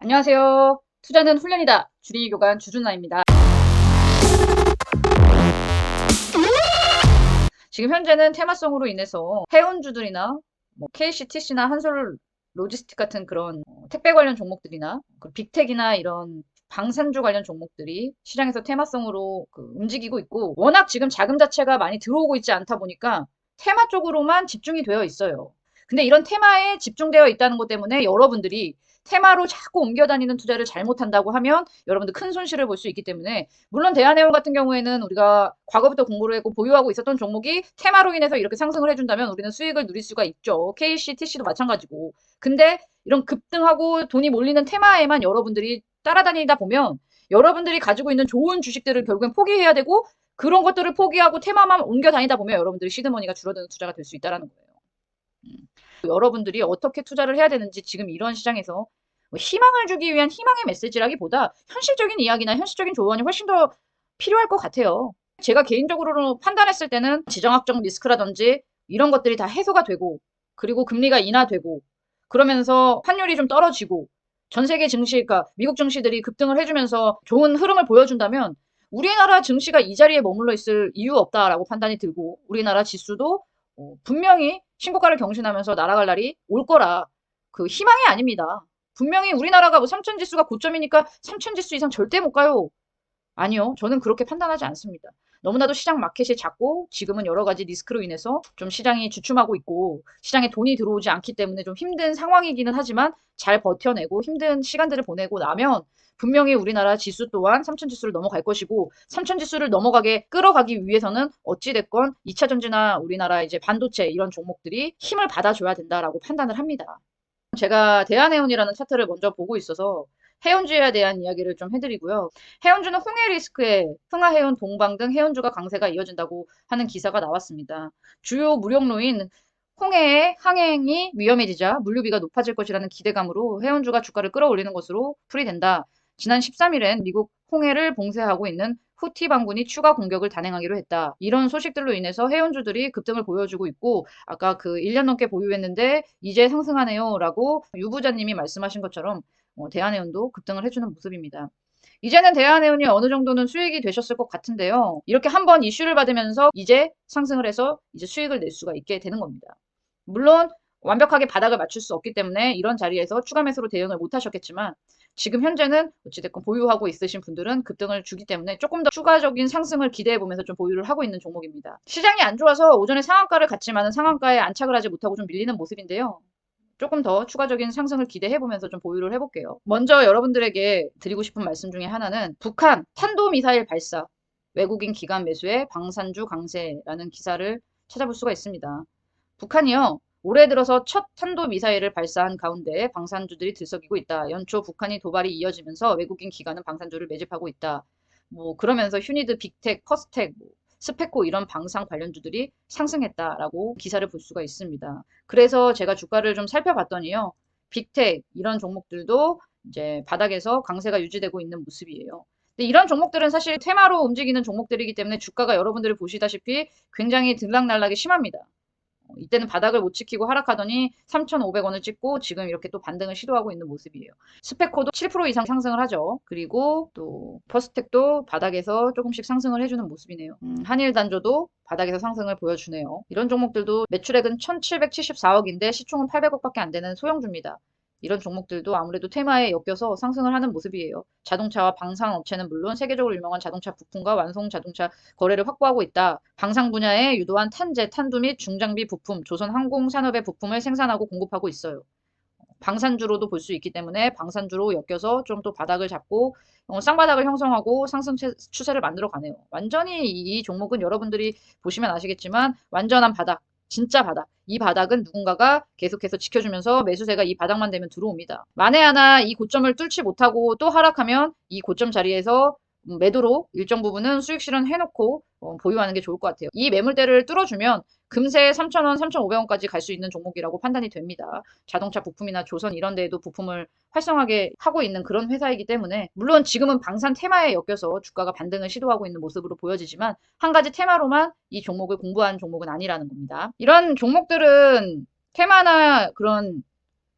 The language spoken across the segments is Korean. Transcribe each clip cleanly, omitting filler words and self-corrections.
안녕하세요. 투자는 훈련이다. 주리 교관 주준아입니다. 지금 현재는 테마성으로 인해서 해운주들이나 KCTC나 한솔 로지스틱 같은 그런 택배 관련 종목들이나 빅텍이나 이런 방산주 관련 종목들이 시장에서 테마성으로 움직이고 있고, 워낙 지금 자금 자체가 많이 들어오고 있지 않다 보니까 테마 쪽으로만 집중이 되어 있어요. 근데 이런 테마에 집중되어 있다는 것 때문에 여러분들이 테마로 자꾸 옮겨 다니는 투자를 잘못한다고 하면 여러분들 큰 손실을 볼 수 있기 때문에, 물론 대한해운 같은 경우에는 우리가 과거부터 공부를 했고 보유하고 있었던 종목이 테마로 인해서 이렇게 상승을 해준다면 우리는 수익을 누릴 수가 있죠. KCTC도 마찬가지고. 근데 이런 급등하고 돈이 몰리는 테마에만 여러분들이 따라다니다 보면 여러분들이 가지고 있는 좋은 주식들을 결국엔 포기해야 되고, 그런 것들을 포기하고 테마만 옮겨 다니다 보면 여러분들이 시드머니가 줄어드는 투자가 될 수 있다는 거예요. 여러분들이 어떻게 투자를 해야 되는지 지금 이런 시장에서 희망을 주기 위한 희망의 메시지라기보다 현실적인 이야기나 현실적인 조언이 훨씬 더 필요할 것 같아요. 제가 개인적으로 판단했을 때는 지정학적 리스크라든지 이런 것들이 다 해소가 되고, 그리고 금리가 인하되고, 그러면서 환율이 좀 떨어지고, 전 세계 증시, 그러니까 미국 증시들이 급등을 해주면서 좋은 흐름을 보여준다면 우리나라 증시가 이 자리에 머물러 있을 이유 없다라고 판단이 들고, 우리나라 지수도 분명히 신고가를 경신하면서 날아갈 날이 올 거라, 희망이 아닙니다. 분명히 우리나라가 삼천지수가 고점이니까 삼천지수 이상 절대 못 가요. 아니요. 저는 그렇게 판단하지 않습니다. 너무나도 시장 마켓이 작고 지금은 여러 가지 리스크로 인해서 좀 시장이 주춤하고 있고 시장에 돈이 들어오지 않기 때문에 좀 힘든 상황이기는 하지만, 잘 버텨내고 힘든 시간들을 보내고 나면 분명히 우리나라 지수 또한 삼천지수를 넘어갈 것이고, 삼천지수를 넘어가게 끌어가기 위해서는 어찌됐건 2차 전지나 우리나라 이제 반도체 이런 종목들이 힘을 받아줘야 된다라고 판단을 합니다. 제가 대한해운이라는 차트를 먼저 보고 있어서 해운주에 대한 이야기를 좀 해드리고요. 해운주는 홍해 리스크에 흥하해운, 동방 등 해운주가 강세가 이어진다고 하는 기사가 나왔습니다. 주요 무역로인 홍해의 항행이 위험해지자 물류비가 높아질 것이라는 기대감으로 해운주가 주가를 끌어올리는 것으로 풀이된다. 지난 13일엔 미국 홍해를 봉쇄하고 있는 후티 반군이 추가 공격을 단행하기로 했다. 이런 소식들로 인해서 해운주들이 급등을 보여주고 있고, 아까 1년 넘게 보유했는데 이제 상승하네요 라고 유부자님이 말씀하신 것처럼 대한해운도 급등을 해주는 모습입니다. 이제는 대한해운이 어느 정도는 수익이 되셨을 것 같은데요. 이렇게 한번 이슈를 받으면서 이제 상승을 해서 이제 수익을 낼 수가 있게 되는 겁니다. 물론 완벽하게 바닥을 맞출 수 없기 때문에 이런 자리에서 추가 매수로 대응을 못 하셨겠지만, 지금 현재는 어찌됐건 보유하고 있으신 분들은 급등을 주기 때문에 조금 더 추가적인 상승을 기대해 보면서 좀 보유를 하고 있는 종목입니다. 시장이 안 좋아서 오전에 상한가를 갔지만은 상한가에 안착을 하지 못하고 좀 밀리는 모습인데요. 조금 더 추가적인 상승을 기대해 보면서 좀 보유를 해볼게요. 먼저 여러분들에게 드리고 싶은 말씀 중에 하나는, 북한 탄도미사일 발사, 외국인 기관 매수에 방산주 강세라는 기사를 찾아볼 수가 있습니다. 북한이요, 올해 들어서 첫 탄도미사일을 발사한 가운데 방산주들이 들썩이고 있다. 연초 북한이 도발이 이어지면서 외국인 기관은 방산주를 매집하고 있다. 그러면서 휴니드, 빅텍, 퍼스텍, 스페코 이런 방산 관련주들이 상승했다라고 기사를 볼 수가 있습니다. 그래서 제가 주가를 좀 살펴봤더니요, 빅텍 이런 종목들도 이제 바닥에서 강세가 유지되고 있는 모습이에요. 근데 이런 종목들은 사실 테마로 움직이는 종목들이기 때문에 주가가 여러분들이 보시다시피 굉장히 들락날락이 심합니다. 이때는 바닥을 못 지키고 하락하더니 3,500원을 찍고 지금 이렇게 또 반등을 시도하고 있는 모습이에요. 스페코도 7% 이상 상승을 하죠. 그리고 또 퍼스텍도 바닥에서 조금씩 상승을 해주는 모습이네요. 한일단조도 바닥에서 상승을 보여주네요. 이런 종목들도 매출액은 1,774억인데 시총은 800억밖에 안 되는 소형주입니다. 이런 종목들도 아무래도 테마에 엮여서 상승을 하는 모습이에요. 자동차와 방산 업체는 물론 세계적으로 유명한 자동차 부품과 완성 자동차 거래를 확보하고 있다. 방산 분야에 유도한 탄재, 탄두 및 중장비 부품, 조선 항공산업의 부품을 생산하고 공급하고 있어요. 방산주로도 볼 수 있기 때문에 방산주로 엮여서 좀 또 바닥을 잡고 쌍바닥을 형성하고 상승 추세를 만들어 가네요. 완전히 이 종목은 여러분들이 보시면 아시겠지만 완전한 바닥, 진짜 바닥. 이 바닥은 누군가가 계속해서 지켜주면서 매수세가 이 바닥만 되면 들어옵니다. 만에 하나 이 고점을 뚫지 못하고 또 하락하면 이 고점 자리에서 매도로 일정 부분은 수익 실현 해놓고 보유하는 게 좋을 것 같아요. 이 매물대를 뚫어주면 금세 3,000원, 3,500원까지 갈 수 있는 종목이라고 판단이 됩니다. 자동차 부품이나 조선 이런 데에도 부품을 활성하게 하고 있는 그런 회사이기 때문에, 물론 지금은 방산 테마에 엮여서 주가가 반등을 시도하고 있는 모습으로 보여지지만 한 가지 테마로만 이 종목을 공부한 종목은 아니라는 겁니다. 이런 종목들은 테마나 그런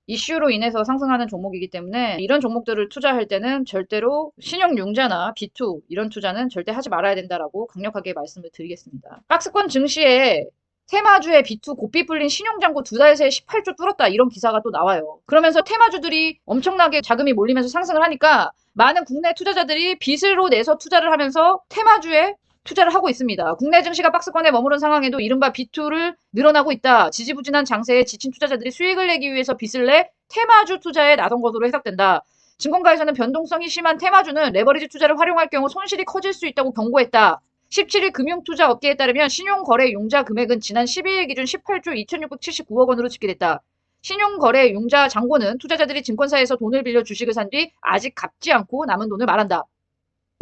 이슈로 인해서 상승하는 종목이기 때문에 이런 종목들을 투자할 때는 절대로 신용융자나 B2 이런 투자는 절대 하지 말아야 된다라고 강력하게 말씀을 드리겠습니다. 박스권 증시에 테마주의 B2 고삐 불린 신용잔고 2달 새에 18조 뚫었다 이런 기사가 또 나와요. 그러면서 테마주들이 엄청나게 자금이 몰리면서 상승을 하니까 많은 국내 투자자들이 빚으로 내서 투자를 하면서 테마주에 투자를 하고 있습니다. 국내 증시가 박스권에 머무른 상황에도 이른바 B2를 늘어나고 있다. 지지부진한 장세에 지친 투자자들이 수익을 내기 위해서 빚을 내 테마주 투자에 나선 것으로 해석된다. 증권가에서는 변동성이 심한 테마주는 레버리지 투자를 활용할 경우 손실이 커질 수 있다고 경고했다. 17일 금융투자업계에 따르면 신용거래 융자 금액은 지난 12일 기준 18조 2,679억 원으로 집계됐다. 신용거래 융자 잔고는 투자자들이 증권사에서 돈을 빌려 주식을 산 뒤 아직 갚지 않고 남은 돈을 말한다.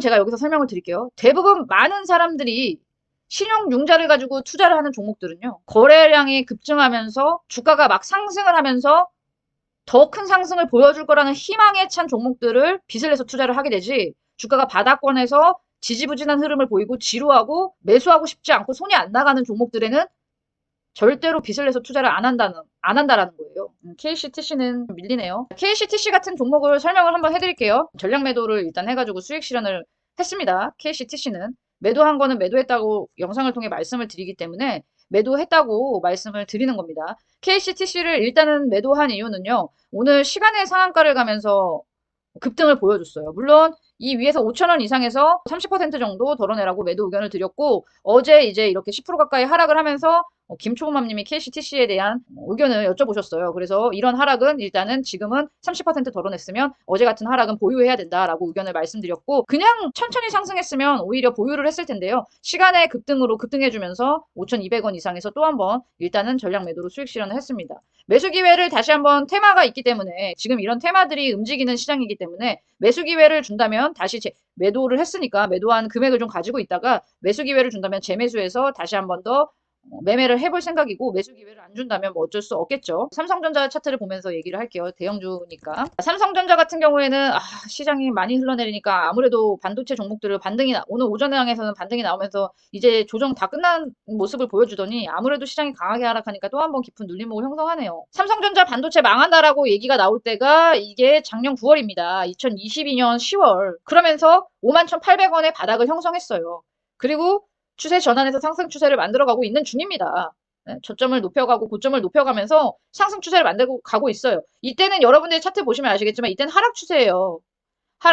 제가 여기서 설명을 드릴게요. 대부분 많은 사람들이 신용융자를 가지고 투자를 하는 종목들은요. 거래량이 급증하면서 주가가 막 상승을 하면서 더 큰 상승을 보여줄 거라는 희망에 찬 종목들을 빚을 내서 투자를 하게 되지 주가가 바닥권에서 지지부진한 흐름을 보이고 지루하고 매수하고 싶지 않고 손이 안 나가는 종목들에는 절대로 빚을 내서 투자를 안 한다라는 거예요. KCTC는 밀리네요. KCTC 같은 종목을 설명을 한번 해드릴게요. 전략 매도를 일단 해가지고 수익 실현을 했습니다. KCTC는 매도한 거는 매도했다고 영상을 통해 말씀을 드리기 때문에 매도했다고 말씀을 드리는 겁니다. KCTC를 일단은 매도한 이유는요. 오늘 시간의 상한가를 가면서 급등을 보여줬어요. 물론 이 위에서 5,000원 이상에서 30% 정도 덜어내라고 매도 의견을 드렸고 어제 이제 이렇게 10% 가까이 하락을 하면서 김초범님이 KCTC에 대한 의견을 여쭤보셨어요. 그래서 이런 하락은 일단은 지금은 30% 덜어냈으면 어제 같은 하락은 보유해야 된다라고 의견을 말씀드렸고 그냥 천천히 상승했으면 오히려 보유를 했을 텐데요. 시간의 급등으로 급등해주면서 5,200원 이상에서 또 한 번 일단은 전략 매도로 수익 실현을 했습니다. 매수 기회를 다시 한번 테마가 있기 때문에 지금 이런 테마들이 움직이는 시장이기 때문에 매수 기회를 준다면 다시 매도를 했으니까 매도한 금액을 좀 가지고 있다가 매수 기회를 준다면 재매수해서 다시 한번 더 매매를 해볼 생각이고 매수 기회를 안 준다면 뭐 어쩔 수 없겠죠. 삼성전자 차트를 보면서 얘기를 할게요. 대형주니까. 삼성전자 같은 경우에는 시장이 많이 흘러내리니까 아무래도 반도체 종목들을 오늘 오전에 항에서는 반등이 나오면서 이제 조정 다 끝난 모습을 보여주더니 아무래도 시장이 강하게 하락하니까 또 한 번 깊은 눌림목을 형성하네요. 삼성전자 반도체 망한다라고 얘기가 나올 때가 이게 작년 9월입니다. 2022년 10월. 그러면서 51,800원의 바닥을 형성했어요. 그리고 추세 전환에서 상승 추세를 만들어가고 있는 중입니다. 네, 저점을 높여가고 고점을 높여가면서 상승 추세를 만들고 가고 있어요. 이때는 여러분들이 차트 보시면 아시겠지만 이때는 하락 추세예요.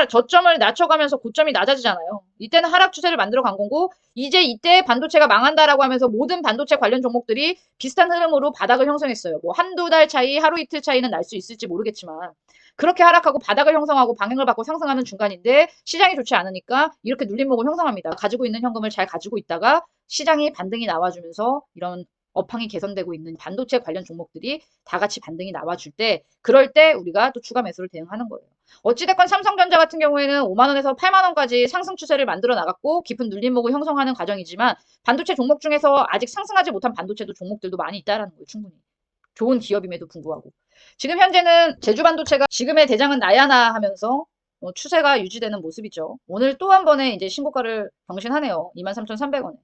저점을 낮춰가면서 고점이 낮아지잖아요. 이때는 하락 추세를 만들어 간 거고 이제 이때 반도체가 망한다라고 하면서 모든 반도체 관련 종목들이 비슷한 흐름으로 바닥을 형성했어요. 뭐 한두 달 차이, 하루 이틀 차이는 날 수 있을지 모르겠지만 그렇게 하락하고 바닥을 형성하고 방향을 바꿔 상승하는 중간인데 시장이 좋지 않으니까 이렇게 눌림목을 형성합니다. 가지고 있는 현금을 잘 가지고 있다가 시장이 반등이 나와주면서 이런 업황이 개선되고 있는 반도체 관련 종목들이 다 같이 반등이 나와줄 때 그럴 때 우리가 또 추가 매수를 대응하는 거예요. 어찌됐건 삼성전자 같은 경우에는 5만원에서 8만원까지 상승 추세를 만들어 나갔고 깊은 눌림목을 형성하는 과정이지만 반도체 종목 중에서 아직 상승하지 못한 반도체도 종목들도 많이 있다라는 거예요. 충분히. 좋은 기업임에도 불구하고. 지금 현재는 제주반도체가 지금의 대장은 나야나 하면서 추세가 유지되는 모습이죠. 오늘 또 한 번의 이제 신고가를 경신하네요. 23,300원에.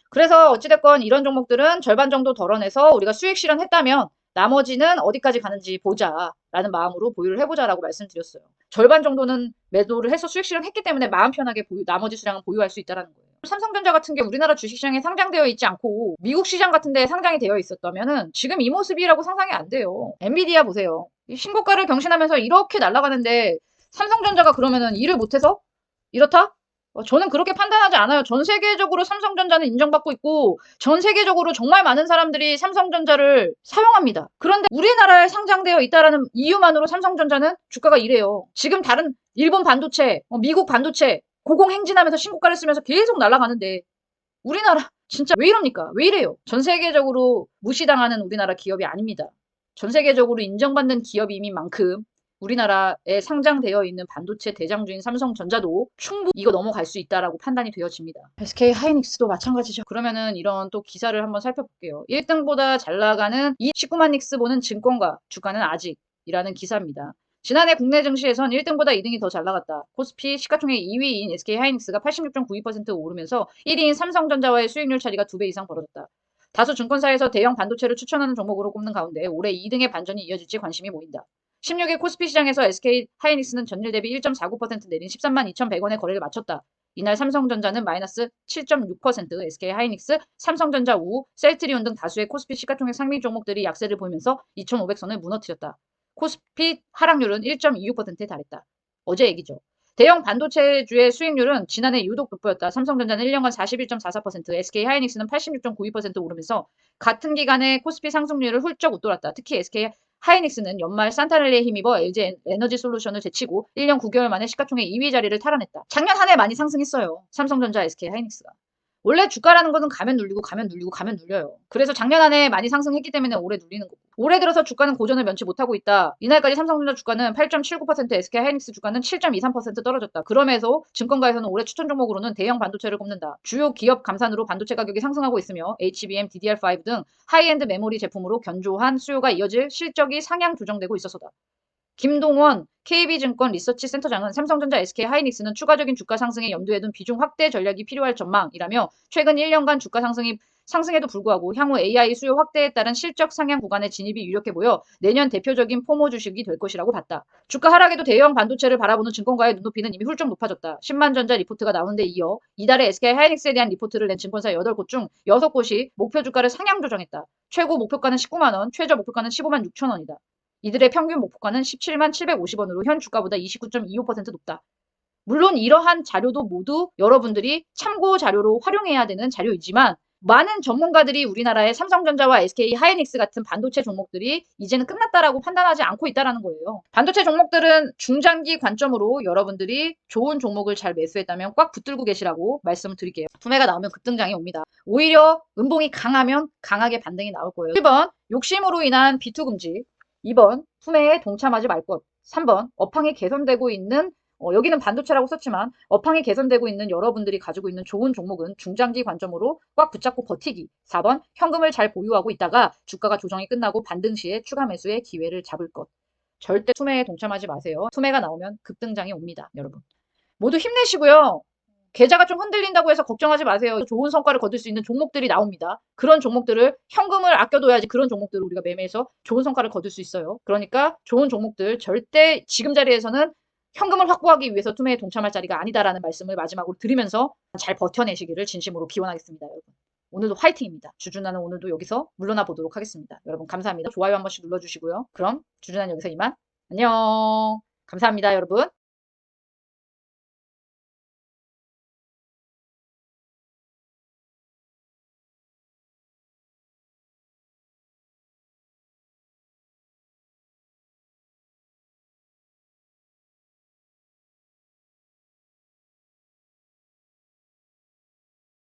그래서 어찌됐건 이런 종목들은 절반 정도 덜어내서 우리가 수익 실현했다면 나머지는 어디까지 가는지 보자라는 마음으로 보유를 해보자라고 말씀드렸어요. 절반 정도는 매도를 해서 수익 실현했기 때문에 마음 편하게 나머지 수량은 보유할 수 있다는 거예요. 삼성전자 같은 게 우리나라 주식시장에 상장되어 있지 않고 미국 시장 같은 데 상장이 되어 있었다면은 지금 이 모습이라고 상상이 안 돼요. 엔비디아 보세요. 신고가를 경신하면서 이렇게 날아가는데 삼성전자가 그러면은 일을 못해서 이렇다? 저는 그렇게 판단하지 않아요. 전 세계적으로 삼성전자는 인정받고 있고 전 세계적으로 정말 많은 사람들이 삼성전자를 사용합니다. 그런데 우리나라에 상장되어 있다라는 이유만으로 삼성전자는 주가가 이래요. 지금 다른 일본 반도체, 미국 반도체 고공행진하면서 신고가를 쓰면서 계속 날아가는데 우리나라 진짜 왜 이럽니까? 왜 이래요? 전 세계적으로 무시당하는 우리나라 기업이 아닙니다. 전 세계적으로 인정받는 기업인 만큼 우리나라에 상장되어 있는 반도체 대장주인 삼성전자도 충분히 이거 넘어갈 수 있다라고 판단이 되어집니다. SK 하이닉스도 마찬가지죠. 그러면은 이런 또 기사를 한번 살펴볼게요. 1등보다 잘 나가는 이 19만 닉스 보는 증권가 주가는 아직이라는 기사입니다. 지난해 국내 증시에선 1등보다 2등이 더 잘 나갔다. 코스피 시가총액 2위인 SK 하이닉스가 86.92% 오르면서 1위인 삼성전자와의 수익률 차이가 2배 이상 벌어졌다. 다수 증권사에서 대형 반도체를 추천하는 종목으로 꼽는 가운데 올해 2등의 반전이 이어질지 관심이 모인다. 16일 코스피 시장에서 SK 하이닉스는 전일 대비 1.49% 내린 13만 2,100원의 거래를 마쳤다. 이날 삼성전자는 마이너스 7.6%, SK 하이닉스, 삼성전자 우, 셀트리온 등 다수의 코스피 시가총액 상위 종목들이 약세를 보이면서 2,500선을 무너뜨렸다. 코스피 하락률은 1.26%에 달했다. 어제 얘기죠. 대형 반도체주의 수익률은 지난해 유독 돋보였다. 삼성전자는 1년간 41.44%, SK 하이닉스는 86.92% 오르면서 같은 기간에 코스피 상승률을 훌쩍 웃돌았다. 특히 SK 하이닉스는 연말 산타랠리에 힘입어 LG 에너지 솔루션을 제치고 1년 9개월 만에 시가총액 2위 자리를 탈환했다. 작년 한 해 많이 상승했어요. 삼성전자, SK 하이닉스가. 원래 주가라는 것은 가면 눌리고 가면 눌리고 가면 눌려요. 그래서 작년 한 해 많이 상승했기 때문에 올해 눌리는 거고. 올해 들어서 주가는 고전을 면치 못하고 있다. 이날까지 삼성전자 주가는 8.79%, SK 하이닉스 주가는 7.23% 떨어졌다. 그럼에도 증권가에서는 올해 추천 종목으로는 대형 반도체를 꼽는다. 주요 기업 감산으로 반도체 가격이 상승하고 있으며 HBM, DDR5 등 하이엔드 메모리 제품으로 견조한 수요가 이어질 실적이 상향 조정되고 있어서다. 김동원 KB증권 리서치 센터장은 삼성전자, SK 하이닉스는 추가적인 주가 상승에 염두에 둔 비중 확대 전략이 필요할 전망이라며 최근 1년간 주가 상승에도 불구하고 향후 AI 수요 확대에 따른 실적 상향 구간의 진입이 유력해 보여 내년 대표적인 포모 주식이 될 것이라고 봤다. 주가 하락에도 대형 반도체를 바라보는 증권가의 눈높이는 이미 훌쩍 높아졌다. 10만전자 리포트가 나오는 데 이어 이달에 SK 하이닉스에 대한 리포트를 낸 증권사 8곳 중 6곳이 목표 주가를 상향 조정했다. 최고 목표가는 19만 원, 최저 목표가는 15만 6천 원이다. 이들의 평균 목표가는 17만 750원으로 현 주가보다 29.25% 높다. 물론 이러한 자료도 모두 여러분들이 참고 자료로 활용해야 되는 자료이지만 많은 전문가들이 우리나라의 삼성전자와 SK 하이닉스 같은 반도체 종목들이 이제는 끝났다라고 판단하지 않고 있다는 거예요. 반도체 종목들은 중장기 관점으로 여러분들이 좋은 종목을 잘 매수했다면 꽉 붙들고 계시라고 말씀을 드릴게요. 투매가 나오면 급등장이 옵니다. 오히려 음봉이 강하면 강하게 반등이 나올 거예요. 1번 욕심으로 인한 비투 금지, 2번 투매에 동참하지 말 것, 3번 업황이 개선되고 있는 여기는 반도체라고 썼지만 업황이 개선되고 있는 여러분들이 가지고 있는 좋은 종목은 중장기 관점으로 꽉 붙잡고 버티기. 4번 현금을 잘 보유하고 있다가 주가가 조정이 끝나고 반등 시에 추가 매수의 기회를 잡을 것. 절대 투매에 동참하지 마세요. 투매가 나오면 급등장이 옵니다. 여러분. 모두 힘내시고요. 계좌가 좀 흔들린다고 해서 걱정하지 마세요. 좋은 성과를 거둘 수 있는 종목들이 나옵니다. 그런 종목들을 현금을 아껴둬야지 그런 종목들을 우리가 매매해서 좋은 성과를 거둘 수 있어요. 그러니까 좋은 종목들 절대 지금 자리에서는 현금을 확보하기 위해서 투매에 동참할 자리가 아니다라는 말씀을 마지막으로 드리면서 잘 버텨내시기를 진심으로 기원하겠습니다. 여러분. 오늘도 화이팅입니다. 주준하는 오늘도 여기서 물러나 보도록 하겠습니다. 여러분 감사합니다. 좋아요 한 번씩 눌러주시고요. 그럼 주준하는 여기서 이만. 안녕. 감사합니다 여러분.